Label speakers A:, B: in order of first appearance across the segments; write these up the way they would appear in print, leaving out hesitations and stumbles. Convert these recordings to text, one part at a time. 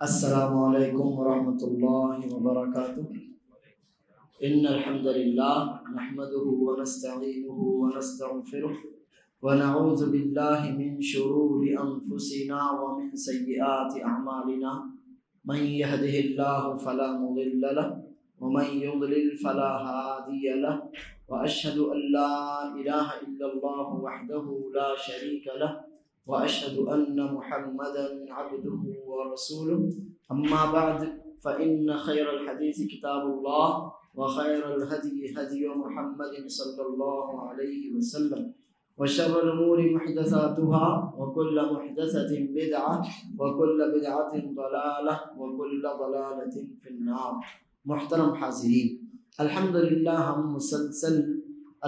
A: السلام علیکم ورحمۃ اللہ وبرکاتہ ان الحمد للہ نحمده ونستعینه ونستغفره ونعوذ باللہ من شرور انفسنا ومن سیئات اعمالنا من يهده الله فلا مضل له ومن يضلل فلا هادي له واشهد ان لا اله الا الله وحده لا شريك له وأشهد أن محمدا عبده ورسوله أما بعد فإن خير الحديث كتاب الله وخير الهدي هدي محمد صلى الله عليه وسلم وشر الأمور محدثاتها وكل محدثة بدعة وكل بدعة ضلالة وكل ضلالة في النار. محترم حاضرین، الحمدللہ ہم مسلسل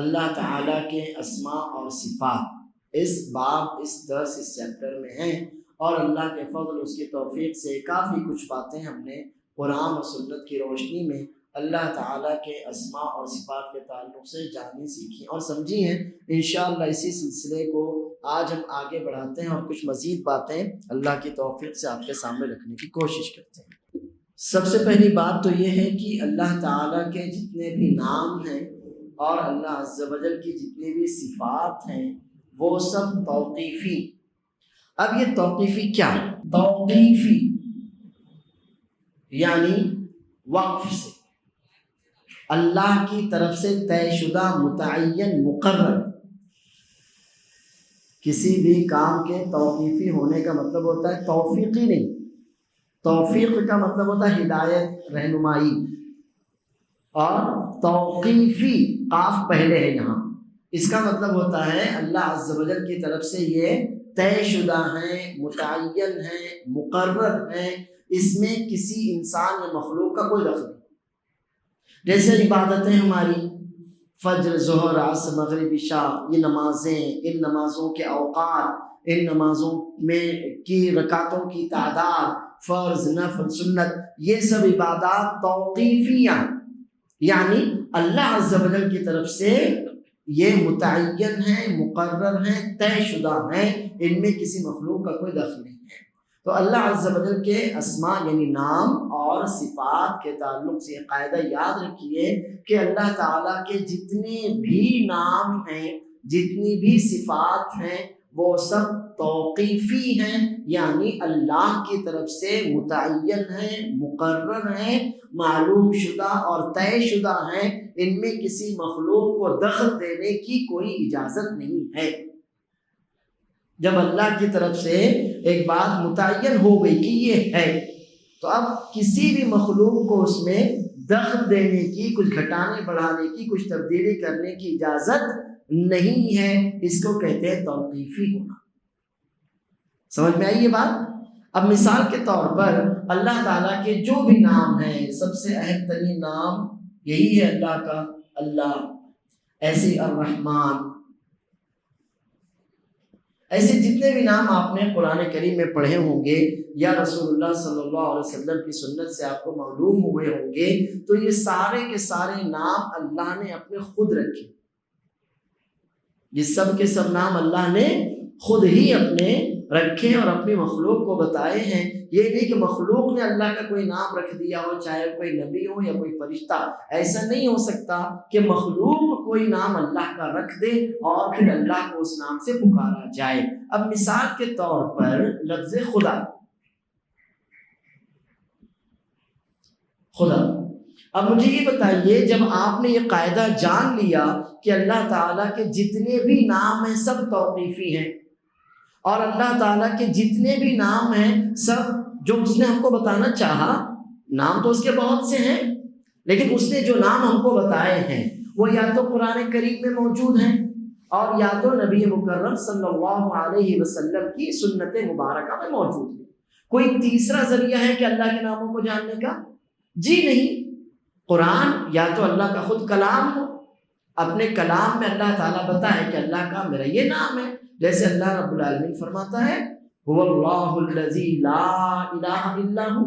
A: اللہ تعالیٰ کے اسماء اور صفات اس باب، اس درس، اس چیپٹر میں ہیں، اور اللہ کے فضل، اس کی توفیق سے کافی کچھ باتیں ہم نے قرآن اور سنت کی روشنی میں اللہ تعالیٰ کے اسماء اور صفات کے تعلق سے جانی، سیکھی اور سمجھی ہیں. انشاءاللہ اسی سلسلے کو آج ہم آگے بڑھاتے ہیں اور کچھ مزید باتیں اللہ کی توفیق سے آپ کے سامنے رکھنے کی کوشش کرتے ہیں. سب سے پہلی بات تو یہ ہے کہ اللہ تعالیٰ کے جتنے بھی نام ہیں اور اللہ عز و جل کی جتنی بھی صفات ہیں وہ سب توقیفی. اب یہ توقیفی کیا ہے؟ توقیفی یعنی وقف سے، اللہ کی طرف سے طے شدہ، متعین، مقرر. کسی بھی کام کے توقیفی ہونے کا مطلب ہوتا ہے توفیقی نہیں. توفیق کا مطلب ہوتا ہے ہدایت، رہنمائی، اور توقیفی قاف پہلے ہے یہاں، اس کا مطلب ہوتا ہے اللہ عز و جل کی طرف سے یہ طے شدہ ہیں، متعین ہیں، مقرر ہیں، اس میں کسی انسان یا مخلوق کا کوئی دخل نہیں. جیسے عبادتیں ہماری فجر، ظہر، عصر، مغرب، عشاء، یہ نمازیں، ان نمازوں کے اوقات، ان نمازوں میں کی رکعتوں کی تعداد، فرض، نفل، سنت، یہ سب عبادات توقیفیاں، یعنی اللہ عز و جل کی طرف سے یہ متعین ہیں، مقرر ہیں، طے شدہ ہیں، ان میں کسی مخلوق کا کوئی دخل نہیں ہے. تو اللہ عز و جل کے اسماء یعنی نام اور صفات کے تعلق سے یہ قاعدہ یاد رکھیے کہ اللہ تعالیٰ کے جتنے بھی نام ہیں، جتنی بھی صفات ہیں، وہ سب توقیفی ہیں، یعنی اللہ کی طرف سے متعین ہیں، مقرر ہیں، معلوم شدہ اور طے شدہ ہیں. ان میں کسی مخلوق کو دخل دینے کی کوئی اجازت نہیں ہے. جب اللہ کی طرف سے ایک بات متعین ہو گئی کہ یہ ہے، تو اب کسی بھی مخلوق کو اس میں دخل دینے کی، کچھ گھٹانے بڑھانے کی، کچھ تبدیلی کرنے کی اجازت نہیں ہے. اس کو کہتے ہیں توقیفی ہونا. سمجھ میں آئی یہ بات؟ اب مثال کے طور پر اللہ تعالیٰ کے جو بھی نام ہیں، سب سے اہم ترین نام یہی ہے اللہ کا، اللہ. ایسے الرحمن، ایسے جتنے بھی نام آپ نے قرآن کریم میں پڑھے ہوں گے یا رسول اللہ صلی اللہ علیہ وسلم کی سنت سے آپ کو معلوم ہوئے ہوں گے، تو یہ سارے کے سارے نام اللہ نے اپنے خود رکھے. یہ سب کے سب نام اللہ نے خود ہی اپنے رکھے اور اپنی مخلوق کو بتائے ہیں. یہ نہیں کہ مخلوق نے اللہ کا کوئی نام رکھ دیا ہو، چاہے کوئی نبی ہو یا کوئی فرشتہ. ایسا نہیں ہو سکتا کہ مخلوق کوئی نام اللہ کا رکھ دے اور پھر اللہ کو اس نام سے پکارا جائے. اب مثال کے طور پر لفظ خدا، خدا. اب مجھے یہ بتائیے، جب آپ نے یہ قاعدہ جان لیا کہ اللہ تعالیٰ کے جتنے بھی نام ہیں سب توقیفی ہیں، اور اللہ تعالیٰ کے جتنے بھی نام ہیں سب جو اس نے ہم کو بتانا چاہا، نام تو اس کے بہت سے ہیں، لیکن اس نے جو نام ہم کو بتائے ہیں وہ یا تو قرآن کریم میں موجود ہیں اور یا تو نبی مکرم صلی اللہ علیہ وسلم کی سنت مبارکہ میں موجود ہیں. کوئی تیسرا ذریعہ ہے کہ اللہ کے ناموں کو جاننے کا؟ جی نہیں. قرآن یا تو اللہ کا خود کلام ہو، اپنے کلام میں اللہ تعالیٰ بتائے کہ اللہ کا میرا یہ نام ہے. جیسے اللہ رب العالمین فرماتا ہے هو اللہ الذی لا الہ الا هو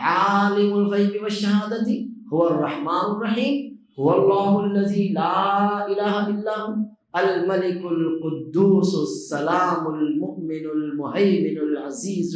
A: عالم الغیب والشہادۃ هو الرحمن الرحیم هو اللہ الذی لا الہ الا هو الملک القدوس السلام المؤمن المہیمن العزیز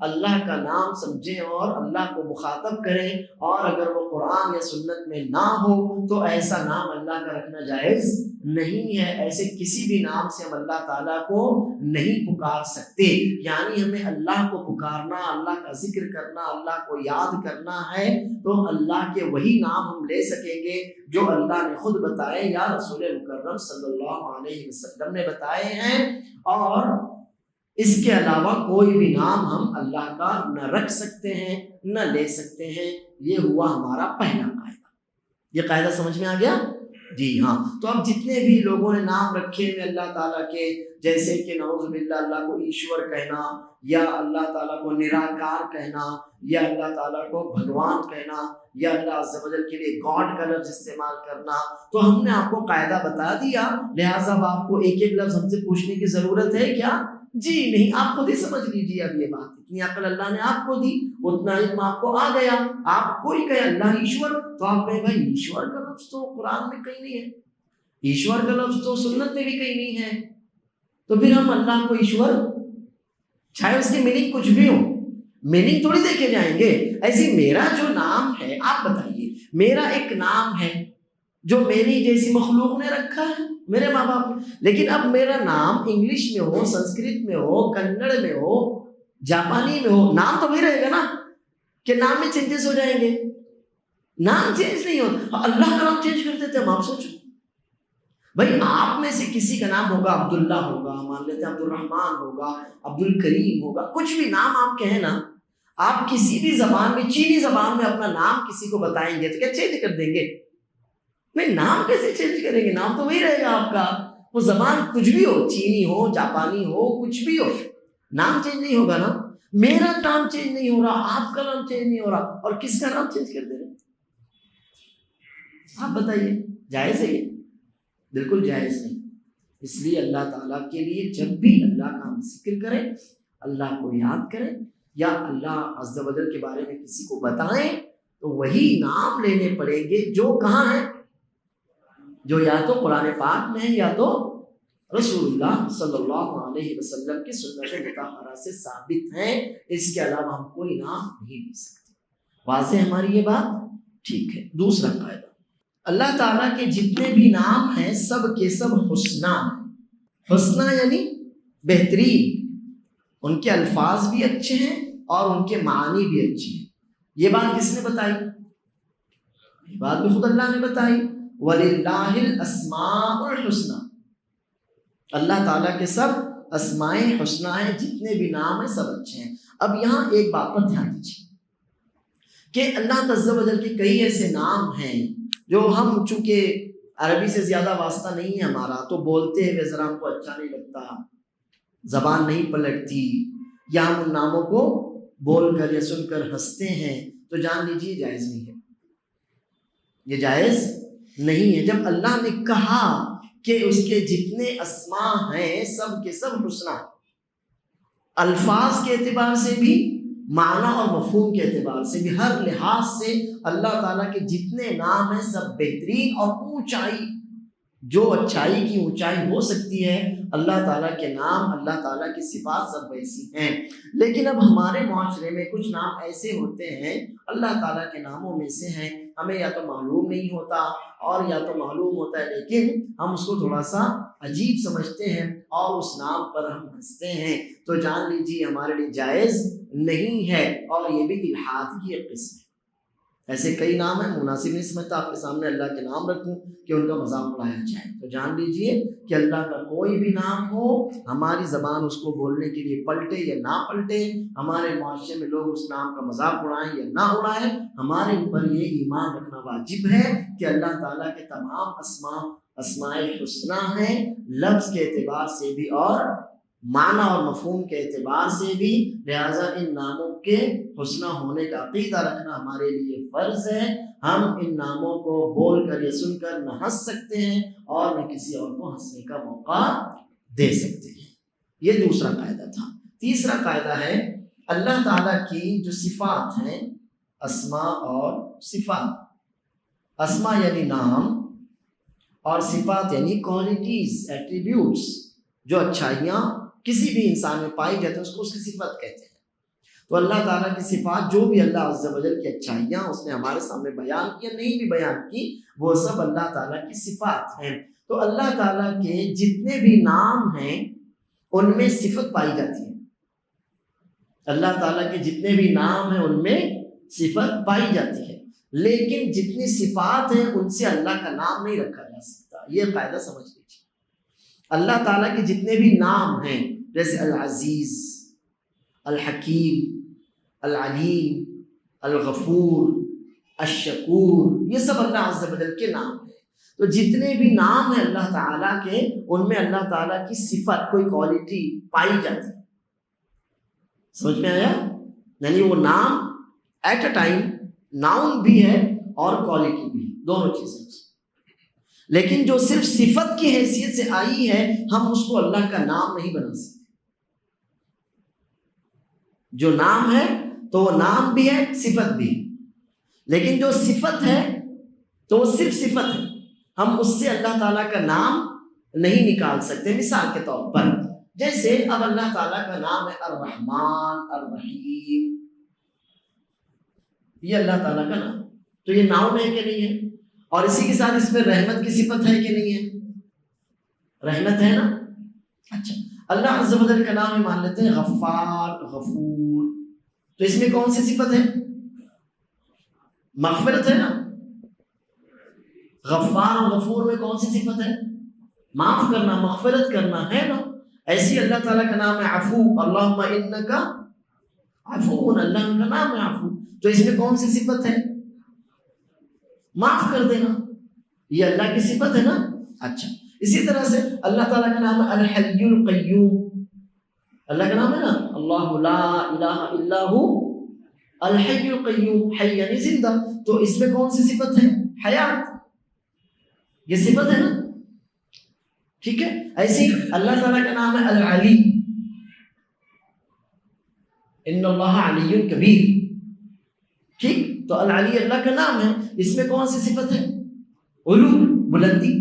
A: اللہ کا نام سمجھیں اور اللہ کو مخاطب کریں، اور اگر وہ قرآن یا سنت میں نہ ہو تو ایسا نام اللہ کا رکھنا جائز نہیں ہے۔ ایسے کسی بھی نام سے ہم اللہ تعالیٰ کو نہیں پکار سکتے، یعنی ہمیں اللہ کو پکارنا، اللہ کا ذکر کرنا، اللہ کو یاد کرنا ہے تو اللہ کے وہی نام ہم لے سکیں گے جو اللہ نے خود بتائے یا رسول مکرم صلی اللہ علیہ وسلم نے بتائے ہیں، اور اس کے علاوہ کوئی بھی نام ہم اللہ کا نہ رکھ سکتے ہیں نہ لے سکتے ہیں۔ یہ ہوا ہمارا پہلا قاعدہ۔ یہ قاعدہ سمجھ میں آ گیا؟ جی ہاں۔ تو اب جتنے بھی لوگوں نے نام رکھے ہوئے اللہ تعالیٰ کے، جیسے کہ نعوذ باللہ اللہ کو ایشور کہنا، یا اللہ تعالیٰ کو نراکار کہنا، یا اللہ تعالیٰ کو بھگوان کہنا، یا اللہ عز و جل کے لیے گاڈ کا لفظ استعمال کرنا، تو ہم نے آپ کو قاعدہ بتا دیا، لہٰذا اب آپ کو ایک ایک لفظ ہم سے پوچھنے کی ضرورت ہے کیا؟ جی نہیں، آپ خود ہی سمجھ لیجیے۔ اب یہ بات اتنی عقل اللہ نے آپ کو دی، اتنا علم آپ کو آ گیا۔ آپ کوئی کہے اللہ ایشور تو آپ کہیں بھائی ایشور کا لفظ تو قرآن میں کہیں نہیں ہے، ایشور کا لفظ تو سنت میں بھی کہیں نہیں ہے، تو پھر ہم اللہ کو ایشور، چاہے اس کی میننگ کچھ بھی ہو، میننگ تھوڑی دیکھے جائیں گے۔ ایسی میرا جو نام ہے، آپ بتائیے، میرا ایک نام ہے جو میری جیسی مخلوق نے رکھا ہے، میرے ماں باپ نے، لیکن اب میرا نام انگلش میں ہو، سنسکرت میں ہو، کنڑ میں ہو، جاپانی میں ہو، نام تو وہی رہے گا نا، کہ نام میں چینجز ہو جائیں گے؟ نام چینج نہیں ہوتا، اللہ کا نام چینج کر دیتے ہم۔ آپ سوچو بھائی، آپ میں سے کسی کا نام ہوگا عبداللہ ہوگا، مان لیتے ہیں عبد الرحمن ہوگا، عبد الکریم ہوگا، کچھ بھی نام آپ کہیں نا، آپ کسی بھی زبان میں، چینی زبان میں اپنا نام کسی کو بتائیں گے تو کیا چینج کر دیں گے؟ نہیں، نام کیسے چینج کریں گے؟ نام تو وہی رہے گا آپ کا، وہ زبان کچھ بھی ہو، چینی ہو، جاپانی ہو، کچھ بھی ہو، نام چینج نہیں ہوگا نا۔ میرا نام چینج نہیں ہو رہا، آپ کا نام چینج نہیں ہو رہا، اور کس کا نام چینج کر دے رہے؟ آپ بتائیے، جائز ہے یہ؟ بالکل جائز نہیں۔ اس لیے اللہ تعالیٰ کے لیے جب بھی اللہ کا ہم ذکر کریں، اللہ کو یاد کریں، یا اللہ عز و جل کے بارے میں کسی کو بتائیں، تو وہی نام لینے پڑیں گے جو کہاں ہیں، جو یا تو قرآن پاک میں ہے یا تو رسول اللہ صلی اللہ علیہ وسلم کی سنت مطہرہ سے ثابت ہیں۔ اس کے علاوہ ہم کوئی نام نہیں لے سکتے۔ واضح ہماری یہ بات؟ ٹھیک ہے۔ دوسرا قاعدہ، اللہ تعالیٰ کے جتنے بھی نام ہیں سب کے سب حسنہ ہیں۔ حسنہ یعنی بہترین، ان کے الفاظ بھی اچھے ہیں اور ان کے معنی بھی اچھے ہیں۔ یہ بات کس نے بتائی؟ یہ بات بھی خود اللہ نے بتائی، وَلِلَّهِ الْأَسْمَاءُ الْحُسْنَى۔ اللہ تعالیٰ کے سب اسماء حسنہ ہیں، جتنے بھی نام ہیں سب اچھے ہیں۔ اب یہاں ایک بات پر دھیان دیجیے کہ اللہ عز و جل کے کئی ایسے نام ہیں جو ہم، چونکہ عربی سے زیادہ واسطہ نہیں ہے ہمارا، تو بولتے ہوئے ذرا ہم کو اچھا نہیں لگتا، زبان نہیں پلٹتی، یا ہم ان ناموں کو بول کر یا سن کر ہنستے ہیں، تو جان لیجیے جائز نہیں ہے، یہ جائز نہیں ہے۔ جب اللہ نے کہا کہ اس کے جتنے اسماء ہیں سب کے سب حسنہ، الفاظ کے اعتبار سے بھی، معنی اور مفہوم کے اعتبار سے بھی، ہر لحاظ سے اللہ تعالیٰ کے جتنے نام ہیں سب بہترین، اور اونچائی، جو اچھائی کی اونچائی ہو سکتی ہے، اللہ تعالیٰ کے نام، اللہ تعالیٰ کی صفات سب ویسی ہیں۔ لیکن اب ہمارے معاشرے میں کچھ نام ایسے ہوتے ہیں، اللہ تعالیٰ کے ناموں میں سے ہیں، ہمیں یا تو معلوم نہیں ہوتا، اور یا تو معلوم ہوتا ہے لیکن ہم اس کو تھوڑا سا عجیب سمجھتے ہیں اور اس نام پر ہم ہنستے ہیں، تو جان لیجیے ہمارے لیے جائز نہیں ہے، اور یہ بھی الحاد کی ایک قسم ہے۔ ایسے کئی نام ہیں، مناسب نہیں سمجھتا آپ کے سامنے اللہ کے نام رکھوں کہ ان کا مذاق اڑایا جائے، تو جان لیجیے کہ اللہ کا کوئی بھی نام ہو، ہماری زبان اس کو بولنے کے لیے پلٹے یا نہ پلٹے، ہمارے معاشرے میں لوگ اس نام کا مذاق اڑائیں یا نہ اڑائیں، ہمارے اوپر یہ ایمان رکھنا واجب ہے کہ اللہ تعالیٰ کے تمام اسماء حسنہ ہیں، لفظ کے اعتبار سے بھی اور معنی اور مفہوم کے اعتبار سے بھی، لہٰذا ان ناموں کے حسنہ ہونے کا عقیدہ رکھنا ہمارے لیے فرض ہے۔ ہم ان ناموں کو بول کر یا سن کر نہ ہنس سکتے ہیں اور نہ کسی اور کو ہنسنے کا موقع دے سکتے ہیں۔ یہ دوسرا قاعدہ تھا۔ تیسرا قاعدہ ہے، اللہ تعالیٰ کی جو صفات ہیں، اسماء اور صفات، اسماء یعنی نام اور صفات یعنی کوالٹیز، ایٹریبیوٹس، جو اچھائیاں کسی بھی انسان میں پائی جاتی ہیں اس کو اس کی صفت کہتے ہیں۔ تو اللہ تعالیٰ کی صفات جو بھی اللہ عز و جل کی اچھائیاں اس نے ہمارے سامنے بیان کی نہیں بھی بیان کی، وہ سب اللہ تعالیٰ کی صفات ہیں۔ تو اللہ تعالیٰ کے جتنے بھی نام ہیں ان میں صفت پائی جاتی ہے، اللہ تعالیٰ کے جتنے بھی نام ہیں ان میں صفت پائی جاتی ہے، لیکن جتنی صفات ہیں ان سے اللہ کا نام نہیں رکھا جا سکتا۔ یہ قاعدہ سمجھ لیجیے، اللہ تعالیٰ کے جتنے بھی نام ہیں جیسے العزیز، الحکیم، العلیم، الغفور، الشکور، یہ سب اللہ عز و جل کے نام ہیں۔ تو جتنے بھی نام ہیں اللہ تعالیٰ کے ان میں اللہ تعالیٰ کی صفت کوئی کوالٹی پائی جاتی ہے۔ سمجھ میں آیا؟ یعنی وہ نام ایٹ اے ٹائم ناؤن بھی ہے اور کوالٹی بھی ہے، دونوں چیزیں۔ لیکن جو صرف صفت کی حیثیت سے آئی ہے ہم اس کو اللہ کا نام نہیں بنا سکتے۔ جو نام ہے تو وہ نام بھی ہے صفت بھی ہے، لیکن جو صفت ہے تو وہ صرف صفت ہے، ہم اس سے اللہ تعالیٰ کا نام نہیں نکال سکتے۔ مثال کے طور پر جیسے اب اللہ تعالیٰ کا نام ہے الرحمن الرحیم، یہ اللہ تعالیٰ کا نام، تو یہ ناؤن ہے کہ نہیں ہے؟ اور اسی کے ساتھ اس میں رحمت کی صفت ہے کہ نہیں ہے؟ رحمت ہے نا۔ اچھا، اللہ عز و جل کا نام مان لیتے ہیں غفار، غفور، تو اس میں کون سی صفت ہے؟ مغفرت ہے نا۔ غفار اور غفور میں کون سی صفت ہے؟ معاف کرنا، مغفرت کرنا ہے نا۔ ایسی اللہ تعالیٰ کا نام ہے عفو، اللہم انکا عفو، اللہ کا نام ہے عفو، تو اس میں کون سی صفت ہے؟ معاف کر دینا، یہ اللہ کی صفت ہے نا۔ اچھا، اسی طرح سے اللہ تعالیٰ کا نام ہے الحی القیوم، اللہ کا نام ہے نا اللہ لا الہ الا ہو الحی القیوم، حی یعنی زندہ، تو اس میں کون سی صفت ہے؟ حیات، یہ صفت ہے نا، ٹھیک ہے۔ ایسے اللہ تعالیٰ کا نام ہے العلی، ان اللہ علی کبیر، ٹھیک، تو العلی اللہ کا نام ہے، اس میں کون سی صفت ہے؟ علو، بلندی،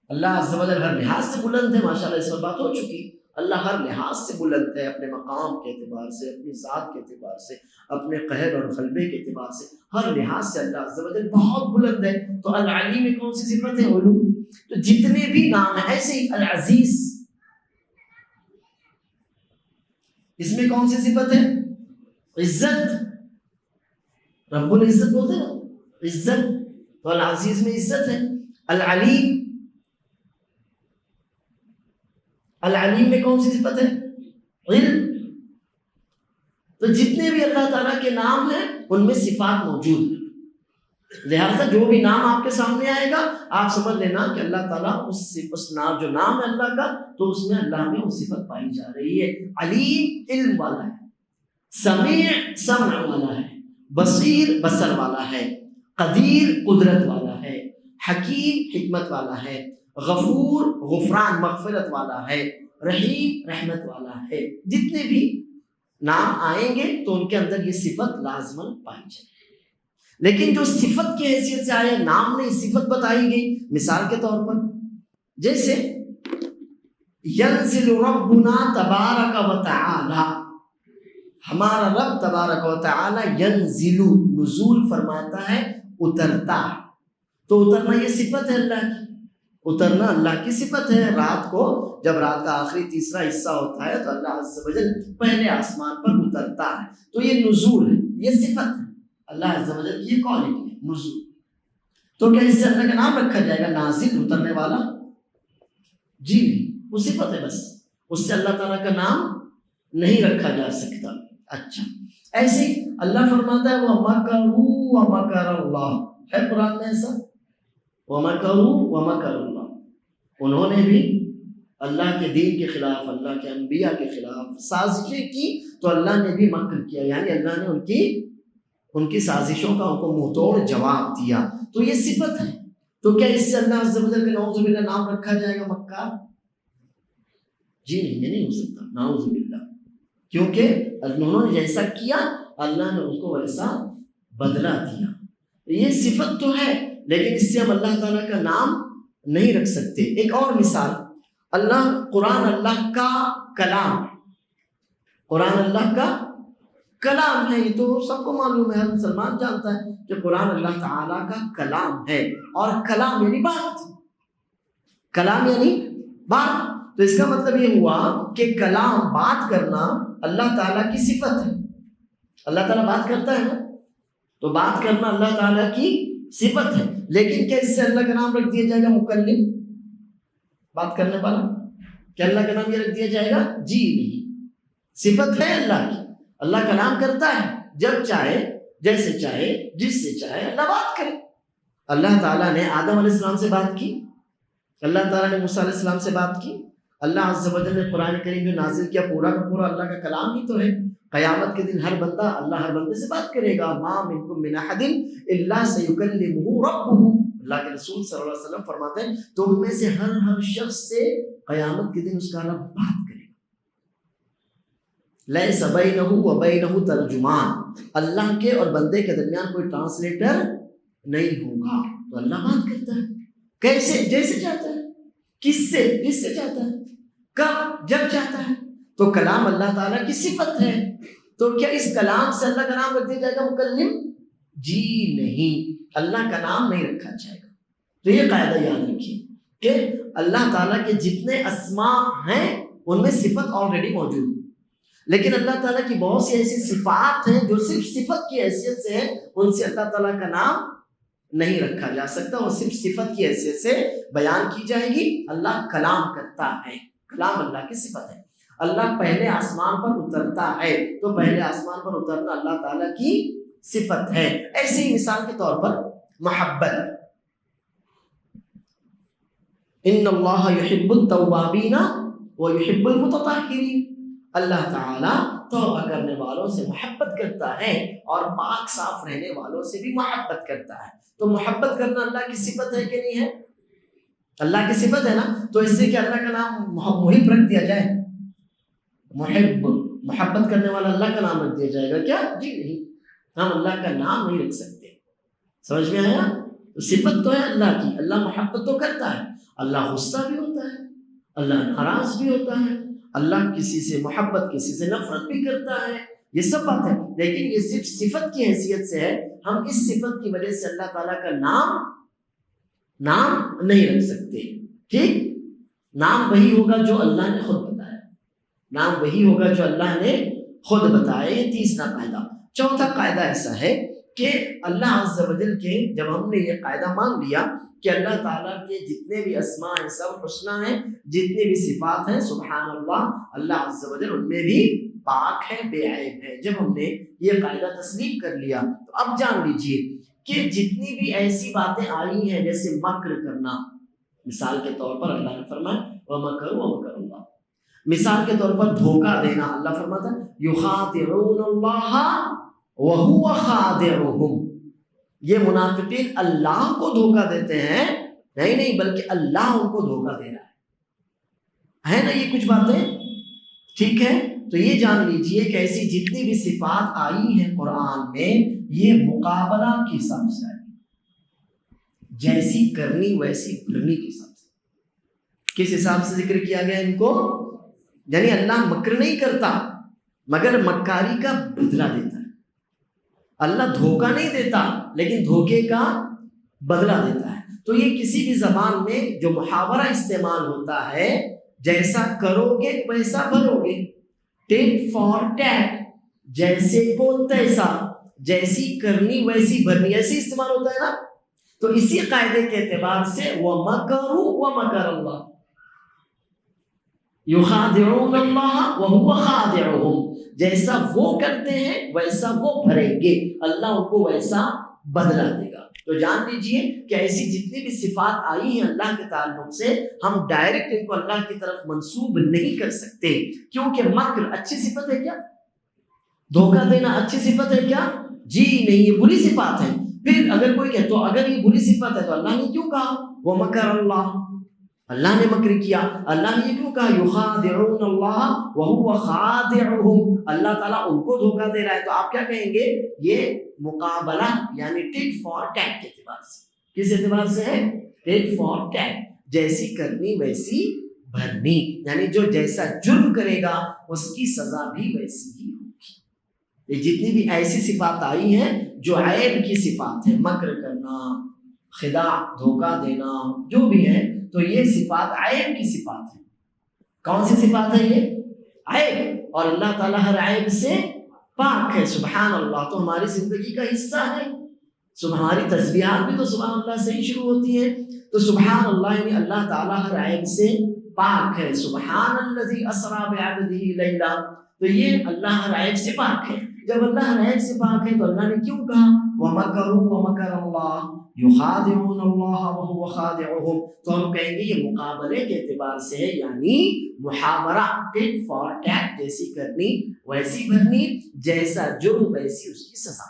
A: اللہ عز و جل ہر لحاظ سے بلند ہے، ماشاءاللہ اس پر بات ہو چکی، اللہ ہر لحاظ سے بلند ہے، اپنے مقام کے اعتبار سے، اپنی ذات کے اعتبار سے، اپنے قہر اور غلبے کے اعتبار سے، ہر لحاظ سے اللہ عز و جل بہت بلند ہے۔ تو العلی میں کون سی صفت ہے؟ علو۔ تو جتنے بھی نام ہیں، ایسے ہی العزیز، اس میں کون سی صفت ہے؟ عزت، رب العزت بولتے ہیں نا، عزت، تو العزیز میں عزت ہے۔ العلیم، العلیم میں کون سی صفت ہے؟ علم۔ تو جتنے بھی اللہ تعالیٰ کے نام ہیں ان میں صفات موجود ہیں، لہٰذا جو بھی نام آپ کے سامنے آئے گا آپ سمجھ لینا کہ اللہ تعالیٰ اس نام، جو نام ہے اللہ کا، تو اس میں اللہ میں وہ صفت پائی جا رہی ہے۔ علیم علم والا ہے، سمیع سمع والا ہے، بصیر بصر والا ہے، قدیر قدرت والا ہے، حکیم حکمت والا ہے، غفور غفران مغفرت والا ہے، رحیم رحمت والا ہے۔ جتنے بھی نام آئیں گے تو ان کے اندر یہ صفت لازماً پائی جائے گی، لیکن جو صفت کی حیثیت سے آئے، نام نہیں صفت بتائی گئی۔ مثال کے طور پر جیسے ینزل ربنا تبارک و تعالی، ہمارا رب تبارک و تعالی ینزل نزول فرماتا ہے، اترتا ہے، تو اترنا یہ صفت ہے اللہ کی، اترنا اللہ کی صفت ہے۔ رات کو جب رات کا آخری تیسرا حصہ ہوتا ہے تو اللہ عز و جل پہلے آسمان پر اترتا ہے، تو یہ نزول ہے، یہ صفت ہے اللہ عز و جل کی، یہ کوالٹی ہے نزول۔ تو کیا اس سے اللہ کا نام رکھا جائے گا نازل، اترنے والا؟ جی نہیں، وہ صفت ہے بس، اس سے اللہ تعالیٰ کا نام نہیں رکھا جا سکتا۔ اچھا، ایسے ہی اللہ فرماتا ہے وَمَكَرُوا وَمَكَرَ اللَّهُ، ہے قرآن میں ایسا، وَمَكَرُوا وَمَكَرَ اللَّهُ، انہوں نے بھی اللہ کے دین کے خلاف، اللہ کے انبیاء کے خلاف سازشیں کی تو اللہ نے بھی مکر کیا، یعنی اللہ نے ان کی سازشوں کا ان کو منہ توڑ جواب دیا، تو یہ صفت ہے۔ تو کیا اس سے اللہ عز و جل کا نعوذ باللہ نام رکھا جائے گا مکار؟ جی نہیں، یہ نہیں ہو سکتا، نعوذ باللہ، کیونکہ انہوں نے جیسا کیا اللہ نے ان کو ویسا بدلہ دیا۔ یہ صفت تو ہے لیکن اس سے ہم اللہ تعالیٰ کا نام نہیں رکھ سکتے۔ ایک اور مثال، قرآن اللہ کا کلام، قرآن اللہ کا کلام ہے، یہ تو سب کو معلوم ہے، ہر مسلمان جانتا ہے کہ قرآن اللہ تعالیٰ کا کلام ہے، اور کلام یعنی بات، کلام یعنی بات۔ تو اس کا مطلب یہ ہوا کہ کلام، بات کرنا اللہ تعالیٰ کی صفت ہے۔ اللہ تعالیٰ بات کرتا ہے نا، تو بات کرنا اللہ تعالیٰ کی صفت ہے، لیکن کیا اس سے اللہ کا نام رکھ دیا جائے گا مکلم، بات کرنے والا؟ کیا اللہ کا نام یہ رکھ دیا جائے گا؟ جی نہیں، صفت ہے اللہ کی، اللہ کلام کرتا ہے، جب چاہے، جیسے چاہے، جس سے چاہے اللہ بات کرے۔ اللہ تعالیٰ نے آدم علیہ السلام سے بات کی، اللہ تعالیٰ نے موسیٰ علیہ السلام سے بات کی، اللہ عز و جل نے قرآن کریم جو نازل کیا پورا کا پورا اللہ کا کلام ہی تو ہے۔ قیامت کے دن ہر بندہ، اللہ ہر بندے سے بات کرے گا، ما منکم من احد الا سیکلمہ ربہ، اللہ کے رسول صلی اللہ علیہ وسلم فرماتے ہیں تم میں سے ہر شخص سے قیامت کے دن اس کا رب بات کرے گا۔ لیس بینہ و بینہ ترجمان، اللہ کے اور بندے کے درمیان کوئی ٹرانسلیٹر نہیں ہوگا۔ تو اللہ بات کرتا ہے، کیسے؟ جیسے چاہتا ہے، کس سے؟ جس سے چاہتا ہے، کب؟ جب چاہتا ہے۔ تو کلام اللہ تعالیٰ کی صفت ہے، تو کیا اس کلام سے اللہ کا نام رکھ دیا جائے گا مکلم؟ جی نہیں، اللہ کا نام نہیں رکھا جائے گا۔ تو یہ قاعدہ یاد رکھیے کہ اللہ تعالیٰ کے جتنے اسماء ہیں ان میں صفت آلریڈی موجود ہے، لیکن اللہ تعالیٰ کی بہت سی ایسی صفات ہیں جو صرف صفت کی حیثیت سے ہیں، ان سے اللہ تعالیٰ کا نام نہیں رکھا جا سکتا، وہ صرف صفت کی حیثیت سے بیان کی جائے گی۔ اللہ کلام کرتا ہے، کلام اللہ کی صفت ہے۔ اللہ پہلے آسمان پر اترتا ہے، تو پہلے آسمان پر اترنا اللہ تعالیٰ کی صفت ہے۔ ایسی ہی مثال کے طور پر محبت، ان اللہ یحب التوابین ویحب المتطہرین، اللہ تعالیٰ توبہ کرنے والوں سے محبت کرتا ہے اور پاک صاف رہنے والوں سے بھی محبت کرتا ہے۔ تو محبت کرنا اللہ کی صفت ہے کہ نہیں ہے؟ اللہ کی صفت ہے نا، تو اس سے کہ اللہ کا نام محب رکھ دیا جائے، محب، محبت کرنے والا اللہ کا نام رکھ دیا جائے گا کیا؟ جی نہیں، ہم اللہ کا نام نہیں رکھ سکتے۔ سمجھ میں آیا؟ تو صفت تو ہے اللہ کی، اللہ محبت تو کرتا ہے، اللہ غصہ بھی ہوتا ہے، اللہ ناراض بھی ہوتا ہے، اللہ کسی سے محبت، کسی سے نفرت بھی کرتا ہے، یہ سب بات ہے، لیکن یہ صرف صفت کی حیثیت سے ہے۔ ہم اس صفت کی وجہ سے اللہ تعالیٰ کا نام نہیں رکھ سکتے، ٹھیک؟ نام وہی ہوگا جو اللہ نے خود بتایا، نام وہی ہوگا جو اللہ نے خود بتایا۔ یہ تیسرا قاعدہ۔ چوتھا قاعدہ ایسا ہے کہ اللہ عز و جل کے، جب ہم نے یہ قاعدہ مان لیا کہ اللہ تعالیٰ کے جتنے بھی اسماء ہیں سب حسنہ ہیں، جتنے بھی صفات ہیں سبحان اللہ، اللہ عز و جل ان میں بھی پاک ہے، بے عیب ہے۔ جب ہم نے یہ قاعدہ تسلیم کر لیا تو اب جان لیجئے کہ جتنی بھی ایسی باتیں آئی ہیں جیسے مکر کرنا، مثال کے طور پر اللہ نے فرمایا وَمَكَرُوا وَمَكَرَ اللَّهُ، مثال کے طور پر دھوکہ دینا، اللہ فرماتا ہے يُخَادِعُونَ اللَّهَ وَهُوَ خَادِعُهُمْ، یہ منافقین اللہ کو دھوکہ دیتے ہیں، نہیں بلکہ اللہ ان کو دھوکہ دے رہا ہے نا یہ کچھ باتیں، ٹھیک ہے؟ تو یہ جان لیجئے کہ ایسی جتنی بھی صفات آئی ہیں قرآن میں، یہ مقابلہ کے حساب سے آئی، جیسی کرنی ویسی بھرنی کے حساب سے۔ کس حساب سے ذکر کیا گیا ان کو؟ یعنی اللہ مکر نہیں کرتا مگر مکاری کا بدلہ دیتا ہے، اللہ دھوکہ نہیں دیتا لیکن دھوکے کا بدلہ دیتا ہے۔ تو یہ کسی بھی زبان میں جو محاورہ استعمال ہوتا ہے، جیسا کرو گے ویسا بھرو گے، ٹیٹ فار ٹیٹ، جیسے کو تیسا، جیسی کرنی ویسی بھرنی، ایسی استعمال ہوتا ہے نا۔ تو اسی قاعدے کے اعتبار سے وَمَكَرُوا وَمَكَرَ اللَّهُ يُخَادِعُونَ اللَّهَ وَهُوَ خَادِعُهُمْ، جیسا وہ کرتے ہیں ویسا وہ بھریں گے، اللہ ان کو ویسا بدلہ دے گا۔ تو جان لیجئے کہ ایسی جتنی بھی صفات آئی ہیں اللہ کے تعلق سے، ہم ڈائریکٹ ان کو اللہ کی طرف منسوب نہیں کر سکتے، کیونکہ مکر اچھی صفت ہے کیا؟ دھوکہ دینا اچھی صفت ہے کیا؟ جی نہیں، یہ بری صفات ہے۔ پھر اگر کوئی کہے تو اگر یہ بری صفت ہے تو اللہ نے کیوں کہا وَمَكَرَ اللَّهُ، اللہ نے مکر کیا، اللہ نے یہ کیوں کہا يُخَادِعُونَ اللَّهَ وَهُوَ خَادِعُهُمْ، اللہ تعالیٰ ان کو دھوکہ دے رہا ہے۔ تو آپ کیا کہیں گے؟ یہ مقابلہ یعنی ٹیٹ فار ٹیٹ کے اعتبار سے۔ کس اعتبار سے ہے؟ ٹیٹ فار ٹیٹ، جیسی کرنی ویسی بھرنی، یعنی جو جیسا جرم کرے گا اس کی سزا بھی ویسی ہی ہوگی۔ یہ جتنی بھی ایسی صفات آئی ہیں جو عیب کی صفات ہیں، مکر کرنا، خداع، دھوکہ دینا، جو بھی ہے، تو یہ صفات عیب کی صفات ہیں۔ کون سی صفات ہے یہ؟ عیب، اور اللہ تعالیٰ ہر عیب سے پاک ہے، سبحان اللہ۔ تو ہماری زندگی کا حصہ ہے، ہماری تسبیحات بھی تو سبحان اللہ سے ہی شروع ہوتی ہیں، تو سبحان اللہ یعنی اللہ تعالیٰ ہر عیب سے پاک ہے۔ سبحان الذی اسریٰ بعبدہ لیلا، تو یہ اللہ ہر عیب سے پاک ہے۔ جب اللہ ہر عیب سے پاک ہے تو اللہ نے کیوں کہا وَمَكَرُوا وَمَكَرَ اللَّهُ يُخَادِعُونَ اللَّهَ وَهُوَ خَادِعُهُمْ، تو ہم کہیں گے یہ مقابلے کے اعتبار سے ہے، یعنی محاورہ، ٹٹ فار ٹیٹ جیسی کرنی ویسی بھرنی، جیسا جرم ویسی اس کی سزا۔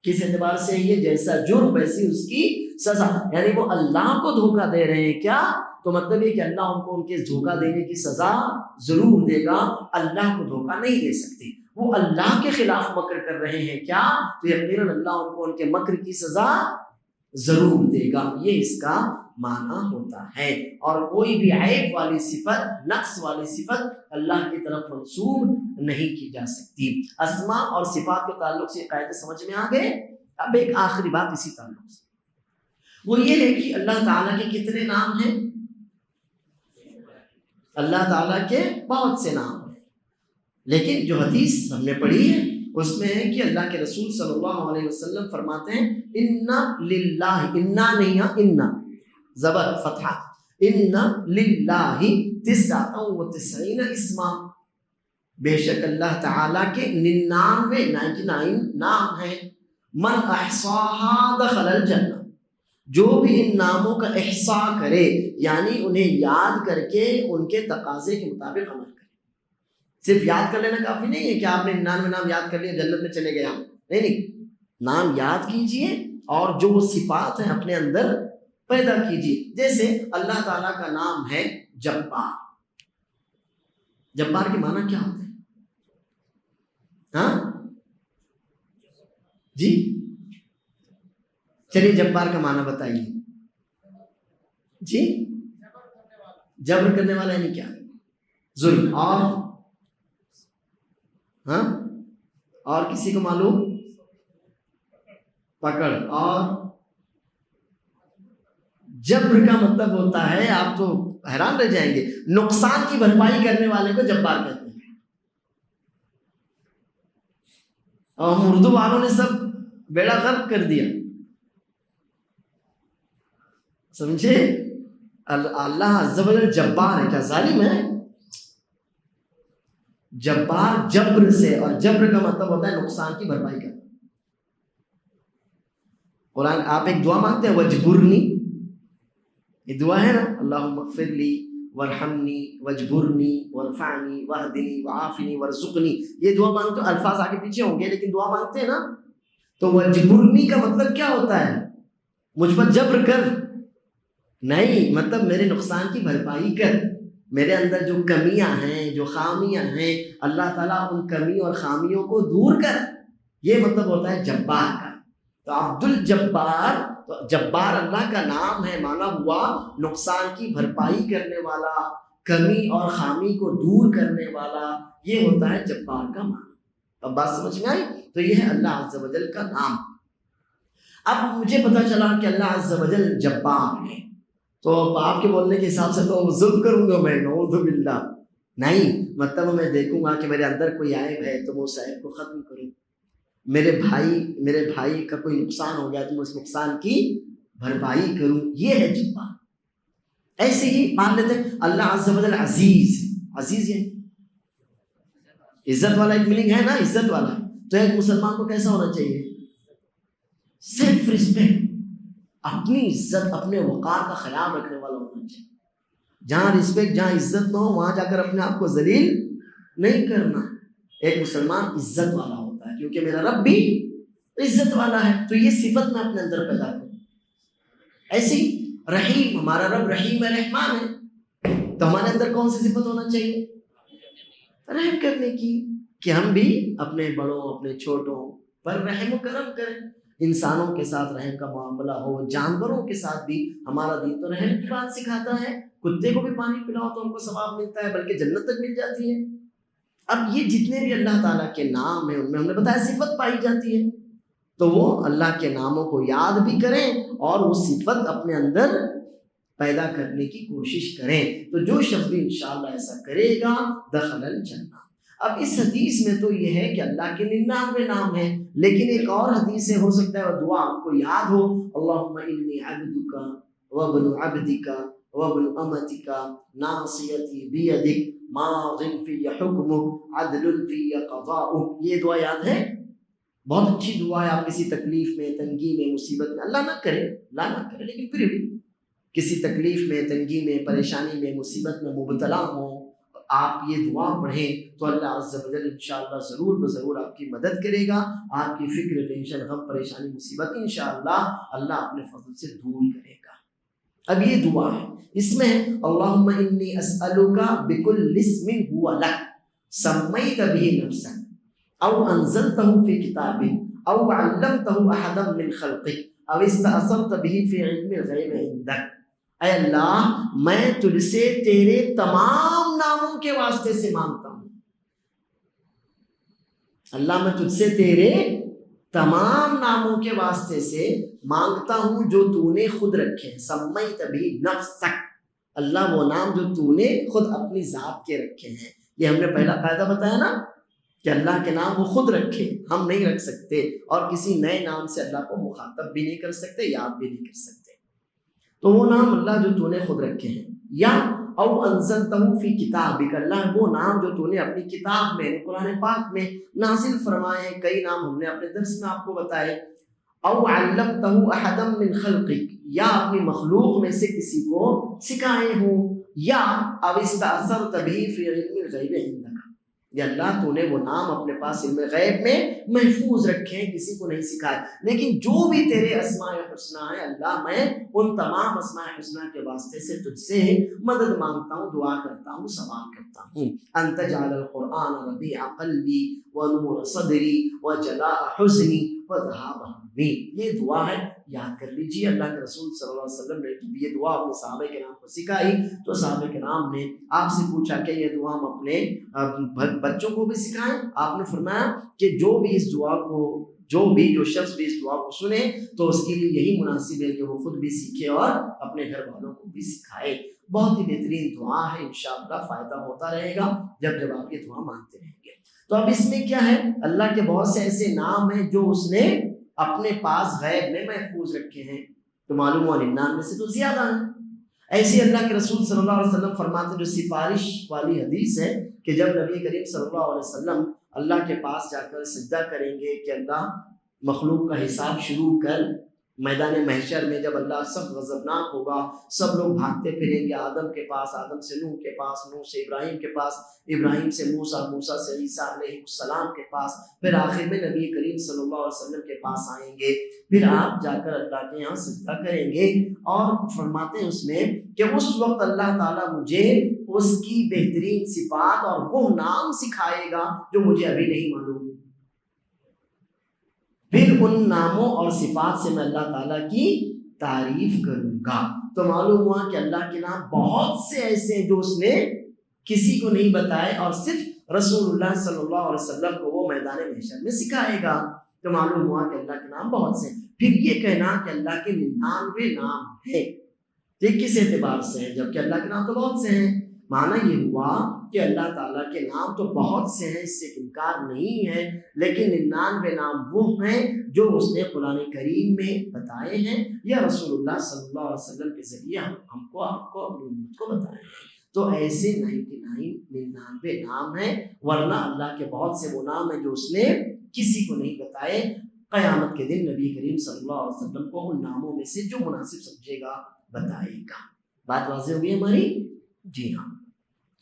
A: کس اعتبار سے یہ جیسا جرم ویسی اس کی سزا، یعنی وہ اللہ کو دھوکہ دے رہے ہیں کیا؟ تو مطلب یہ کہ اللہ ان کو ان کے دھوکہ دینے کی سزا ضرور دے گا، اللہ کو دھوکہ نہیں دے سکتے۔ وہ اللہ کے خلاف مکر کر رہے ہیں کیا؟ تو یقیناً اللہ ان کو ان کے مکر کی سزا ضرور دے گا، یہ اس کا معنی ہوتا ہے۔ اور کوئی بھی عیب والی صفت، نقص والی صفت اللہ کی طرف منسوب نہیں کی جا سکتی۔ اسماء اور صفات کے تعلق سے قاعدے سمجھ میں آ گئے؟ اب ایک آخری بات اسی تعلق سے، وہ یہ ہے کہ اللہ تعالیٰ کے کتنے نام ہیں؟ اللہ تعالیٰ کے بہت سے نام ہیں، لیکن جو حدیث ہم نے پڑھی ہے اس میں ہے کہ اللہ کے رسول صلی اللہ علیہ وسلم فرماتے ہیں اِنَّ لِلَّهِ، اِنَّا نہیں ہے، اِنَّا زبر فتحہ، اِنَّ لِلَّهِ 99 اسما، بے شک اللہ تعالیٰ کے 99 نام ہیں، من احصاها دخل الجنہ، جو بھی ان ناموں کا احصاء کرے، یعنی انہیں یاد کر کے ان کے تقاضے کے مطابق عمل کرے۔ صرف یاد کر لینا کافی نہیں ہے کہ آپ نے 99 نام یاد کر لیے جنت میں چلے گئے آپ، نہیں، نام یاد کیجئے اور جو وہ صفات ہیں اپنے اندر پیدا کیجئے۔ جیسے اللہ تعالیٰ کا نام ہے جبار، جبار کے معنی کیا ہوتے ہیں؟ ہاں جی چلیے جبار کا معنی بتائیے جی۔ جبر کرنے والا یعنی کیا؟ ظلم، اور ہاں اور کسی کو معلوم؟ پکڑ، اور جبر کا مطلب ہوتا ہے، آپ تو حیران رہ جائیں گے، نقصان کی بھرپائی کرنے والے کو جبار کہتے ہیں۔ اور ہم اردو والوں نے سب بیڑا غرق کر دیا، سمجھے؟ اللہ عز و جل جبار ہے، کیا ظالم ہے؟ جبار جبر سے، اور جبر کا مطلب ہوتا ہے نقصان کی بھرپائی کرنا۔ قرآن آپ ایک دعا مانگتے ہیں وجبرنی، یہ دعا ہے نا، اللہم اغفر لی ورحمنی وجبرنی ورفعنی واہدنی وعافنی ورزقنی، یہ دعا مانگتے، الفاظ آگے پیچھے ہوں گے لیکن دعا مانگتے ہیں نا، تو وجبرنی کا مطلب کیا ہوتا ہے؟ مجھ پر جبر کر نہیں، مطلب میرے نقصان کی بھرپائی کر، میرے اندر جو کمیاں ہیں، جو خامیاں ہیں، اللہ تعالیٰ ان کمی اور خامیوں کو دور کر، یہ مطلب ہوتا ہے جبار کا۔ تو عبد الجبار، تو جبار اللہ کا نام ہے، معنی ہوا نقصان کی بھرپائی کرنے والا، کمی اور خامی کو دور کرنے والا، یہ ہوتا ہے جبار کا معنی۔ اب بات سمجھ میں آئی؟ تو یہ ہے اللہ عز و جل کا نام۔ اب مجھے پتا چلا کہ اللہ عز و جل جبار ہے، تو آپ کے بولنے کے حساب سے تو ظلم کروں گا میں، نعوذ باللہ، نہیں، مطلب میں دیکھوں گا کہ میرے اندر کوئی عیب ہے تو وہ اس عیب کو ختم کروں، میرے بھائی کا کوئی نقصان ہو گیا تو میں اس نقصان کی بھرپائی کروں، یہ ہے جبار۔ ایسے ہی مان لیتے ہیں اللہ عز و جل عزیز، عزیز ہے عزت والا، ایک میننگ ہے نا عزت والا، تو ایک مسلمان کو کیسا ہونا چاہیے؟ سیلف ریسپیکٹ، اپنی عزت، اپنے وقار کا خیال رکھنے والا ہونا چاہیے۔ جہاں رسپیکٹ، جہاں عزت نہ ہو وہاں جا کر اپنے آپ کو ذلیل نہیں کرنا۔ ایک مسلمان عزت والا ہوتا ہے کیونکہ میرا رب بھی عزت والا ہے، تو یہ صفت میں اپنے اندر پیدا کروں۔ ایسی رحیم، ہمارا رب رحیم ہے، رحمان ہے، تو ہمارے اندر کون سی صفت ہونا چاہیے؟ رحم کرنے کی، کہ ہم بھی اپنے بڑوں، اپنے چھوٹوں پر رحم و کرم کریں، انسانوں کے ساتھ رحم کا معاملہ ہو، جانوروں کے ساتھ بھی۔ ہمارا دین تو رحم کی بات سکھاتا ہے، کتے کو بھی پانی پلاؤ تو ان کو ثواب ملتا ہے، بلکہ جنت تک مل جاتی ہے۔ اب یہ جتنے بھی اللہ تعالیٰ کے نام ہیں ان میں ہم نے بتایا صفت پائی جاتی ہے، تو وہ اللہ کے ناموں کو یاد بھی کریں اور وہ صفت اپنے اندر پیدا کرنے کی کوشش کریں. تو جو شخص بھی انشاءاللہ ایسا کرے گا دخل الجنہ. اب اس حدیث میں تو یہ ہے کہ اللہ کے 99 نام ہیں، لیکن ایک اور حدیث سے ہو سکتا ہے وہ دعا آپ کو یاد ہو، اللہم انی عبدک وابن عبدک وابن امتک ناصیتی بیدک ماض فی حکمک عدل فی قضاؤک. یہ دعا یاد ہے؟ بہت اچھی دعا ہے. آپ کسی تکلیف میں، تنگی میں، مصیبت میں، اللہ نہ کرے لیکن پھر بھی کسی تکلیف میں، تنگی میں، پریشانی میں، مصیبت میں مبتلا ہوں، آپ یہ دعا پڑھیں تو اللہ عز و جل انشاءاللہ ضرور بضرور آپ کی مدد کرے گا. آپ کی فکر، ٹینشن، غم، پریشانی، مصیبت انشاءاللہ اللہ اپنے فضل سے دور کرے گا. اب یہ دعا ہے، اس میں اللہم انی اسألک بکل اسم ہوا لک سمیت بہ نفسک او انزلتہ فی کتابک او علمتہ احدا من خلقک او استأثرت بہ فی علم الغیب عندک. اے اللہ میں تجھ سے تیرے تمام ناموں کے واسطے سے مانگتا ہوں. اللہ میں تجھ سے تیرے تمام ناموں کے واسطے سے مانگتا ہوں جو تو نے خود رکھے ہیں. سمیت بھی نفسک، اللہ وہ نام جو تو نے خود اپنی ذات کے رکھے ہیں. یہ ہم نے پہلا قاعدہ بتایا نا کہ اللہ کے نام وہ خود رکھے، ہم نہیں رکھ سکتے، اور کسی نئے نام سے اللہ کو مخاطب بھی نہیں کر سکتے، یاد بھی نہیں کر سکتے. تو وہ نام اللہ جو تو نے خود رکھے ہیں. یا او انزلتہ فی کتابک، اللہ وہ نام جو تو نے اپنی کتاب میں، قرآن پاک میں نازل فرمائے ہیں. کئی نام ہم نے اپنے درس میں آپ کو بتائے. او علمتہ احدا من خلقک، یا اپنی مخلوق میں سے کسی کو سکھائے ہوں. یا او استأثرت بہ فی علم الغیب عندک، یا اللہ تو نے وہ نام اپنے پاس علم غیب میں محفوظ رکھے ہیں، کسی کو نہیں سکھائے. لیکن جو بھی تیرے اسماء حسنہ ہیں اللہ، میں ان تمام اسماء حسنہ کے واسطے سے تجھ سے مدد مانگتا ہوں، دعا کرتا ہوں، سوال کرتا ہوں. انت جعل القرآن ربیع قلبی ونور صدری وجلاء حزنی وذهاب ہمی. یہ دعا ہے، یاد کر لیجیے. اللہ کے رسول صلی اللہ علیہ وسلم نے یہ دعا اپنے صحابہ کرام کو سکھائی تو صحابہ کرام نے آپ سے پوچھا کہ یہ دعا ہم اپنے بچوں کو بھی سکھائیں. آپ نے فرمایا کہ جو شخص بھی اس دعا کو سنے تو اس کے لیے یہی مناسب ہے کہ وہ خود بھی سیکھے اور اپنے گھر والوں کو بھی سکھائے. بہت ہی بہترین دعا ہے، انشاءاللہ فائدہ ہوتا رہے گا جب آپ یہ دعا مانتے رہیں گے. تو اب اس میں کیا ہے، اللہ کے بہت سے ایسے نام ہیں جو اس نے اپنے پاس غیب میں محفوظ رکھے ہیں. تو معلوم ہوا 99 سے تو زیادہ ہیں. ایسے اللہ کے رسول صلی اللہ علیہ وسلم فرماتے ہیں، جو سفارش والی حدیث ہے کہ جب نبی کریم صلی اللہ علیہ وسلم اللہ کے پاس جا کر سجدہ کریں گے کہ اللہ مخلوق کا حساب شروع کر، میدان محشر میں جب اللہ سب غضبناک ہوگا، سب لوگ بھاگتے پھریں گے آدم کے پاس، آدم سے نوح کے پاس، نوح سے ابراہیم کے پاس، ابراہیم سے موسیٰ، موسیٰ سے عیسیٰ علیہ السلام کے پاس، پھر آخر میں نبی کریم صلی اللہ علیہ وسلم کے پاس آئیں گے. پھر آپ جا کر اللہ کے یہاں سجدہ کریں گے اور فرماتے ہیں اس میں کہ اس وقت اللہ تعالیٰ مجھے اس کی بہترین صفات اور وہ نام سکھائے گا جو مجھے ابھی نہیں معلوم. پھر ان ناموں اور صفات سے میں اللہ تعالیٰ کی تعریف کروں گا. تو معلوم ہوا کہ اللہ کے نام بہت سے ایسے ہیں جو اس نے کسی کو نہیں بتائے اور صرف رسول اللہ صلی اللہ علیہ وسلم کو وہ میدان محشر میں سکھائے گا. تو معلوم ہوا کہ اللہ کے نام بہت سے ہیں. پھر یہ کہنا کہ اللہ کے 99 نام ہیں، یہ کس اعتبار سے ہے جبکہ اللہ کے نام تو بہت سے ہیں؟ معنی یہ ہوا کہ اللہ تعالیٰ کے نام تو بہت سے ہیں، اس سے انکار نہیں ہے، لیکن 99 نام وہ ہیں جو اس نے قرآن کریم میں بتائے ہیں یا رسول اللہ صلی اللہ علیہ وسلم کے ذریعے ہم کو، آپ کو، اپنی امت کو بتائے ہیں. تو ایسے 99 نام ہیں، ورنہ اللہ کے بہت سے وہ نام ہیں جو اس نے کسی کو نہیں بتائے. قیامت کے دن نبی کریم صلی اللہ علیہ وسلم کو ان ناموں میں سے جو مناسب سمجھے گا بتائے گا. بات واضح ہوئی ہماری؟ جی ہاں.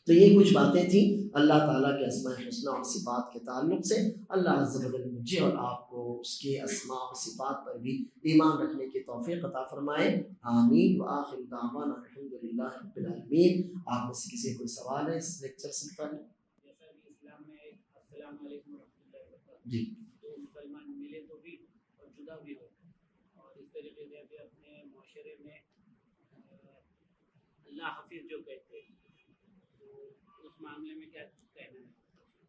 A: تو یہ کچھ باتیں تھیں اللہ تعالیٰ کے اسماء حسنہ اور صفات کے تعلق سے. اللہ عز و جل مجھے اور آپ کو اس کے اسماء اور صفات پر بھی ایمان رکھنے کی توفیق عطا فرمائے. آمین. وآخر دعوانا الحمدللہ رب العالمین. آپ میں سے کسی کوئی سوال ہے اس لیکچر سے متعلق؟
B: جیسا کہ اسلام میں السلام علیکم ورحمۃ اللہ وبرکاتہ،
A: جی،
B: تو مسلمان ملے تو بھی اور جدا بھی ہو، اور اس طریقے سے بھی اپنے معاشرے میں اللہ حافظ جو کہتے ہیں، تو اس معاملے میں کیا کہنا ہے؟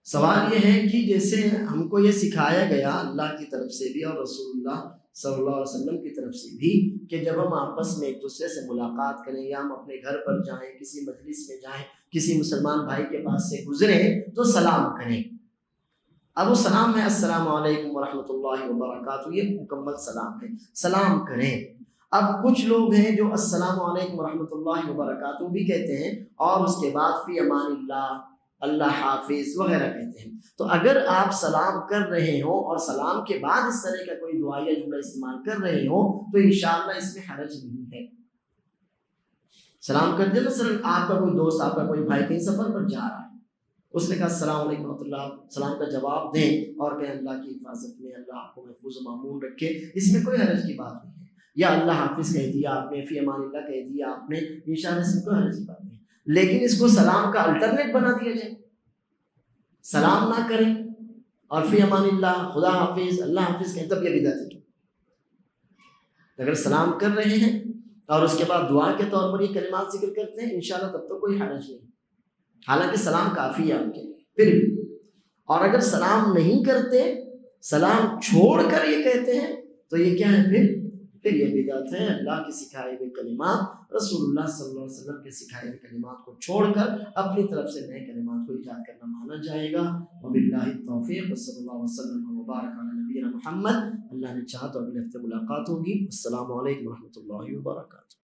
A: سوال یہ ہے کہ جیسے ہم کو یہ سکھایا گیا اللہ کی طرف سے بھی اور رسول اللہ صلی اللہ علیہ وسلم کی طرف سے بھی کہ جب ہم آپس میں ایک دوسرے سے ملاقات کریں یا ہم اپنے گھر پر جائیں، کسی مجلس میں جائیں، کسی مسلمان بھائی کے پاس سے گزریں تو سلام کریں. اب وہ سلام ہے السلام علیکم ورحمۃ اللہ وبرکاتہ، یہ مکمل سلام ہے، سلام کریں. اب کچھ لوگ ہیں جو السلام علیکم ورحمۃ اللہ وبرکاتہ بھی کہتے ہیں اور اس کے بعد فی امان اللہ، اللہ حافظ وغیرہ کہتے ہیں. تو اگر آپ سلام کر رہے ہوں اور سلام کے بعد اس طرح کا کوئی دعائیہ جملہ استعمال کر رہے ہوں تو انشاءاللہ اس میں حرج نہیں ہے. سلام کر دیں، مثلا آپ کا کوئی دوست، آپ کا کوئی بھائی کہیں سفر پر جا رہا ہے، اس نے کہا السلام علیکم ورحمۃ اللہ، سلام کا جواب دیں اور کہیں اللہ کی حفاظت میں، اللہ آپ کو محفوظ و مامون رکھے، اس میں کوئی حرج کی بات نہیں ہے. یا اللہ حافظ کہہ دیا آپ نے، فی امان اللہ کہہ دیا آپ نے، انشاءاللہ اس میں کوئی حرج کی بات نہیں. لیکن اس کو سلام کا الٹرنیٹ بنا دیا جائے، سلام نہ کریں اور فی امان اللہ، خدا حافظ، اللہ حافظ کہیں، تب یہ بدعت ہے. اگر سلام کر رہے ہیں اور اس کے بعد دعا کے طور پر یہ کلمات ذکر کرتے ہیں انشاءاللہ تب تو کوئی حرج نہیں، حالانکہ سلام کافی ہے آپ کے لیے پھر بھی. اور اگر سلام نہیں کرتے، سلام چھوڑ کر یہ کہتے ہیں تو یہ کیا ہے؟ پھر یہ بدعت ہے. اللہ کے سکھائے ہوئے کلمات، رسول اللہ صلی اللہ علیہ وسلم کے سکھائے ہوئے کلمات کو چھوڑ کر اپنی طرف سے نئے کلمات کو ایجاد کرنا مانا جائے گا. وباللہ التوفیق، صلی اللہ وسلم وبارک علی نبینا محمد. اللہ نے چاہا تو اگلے ہفتے ملاقات ہوگی. السلام علیکم ورحمۃ اللہ وبرکاتہ.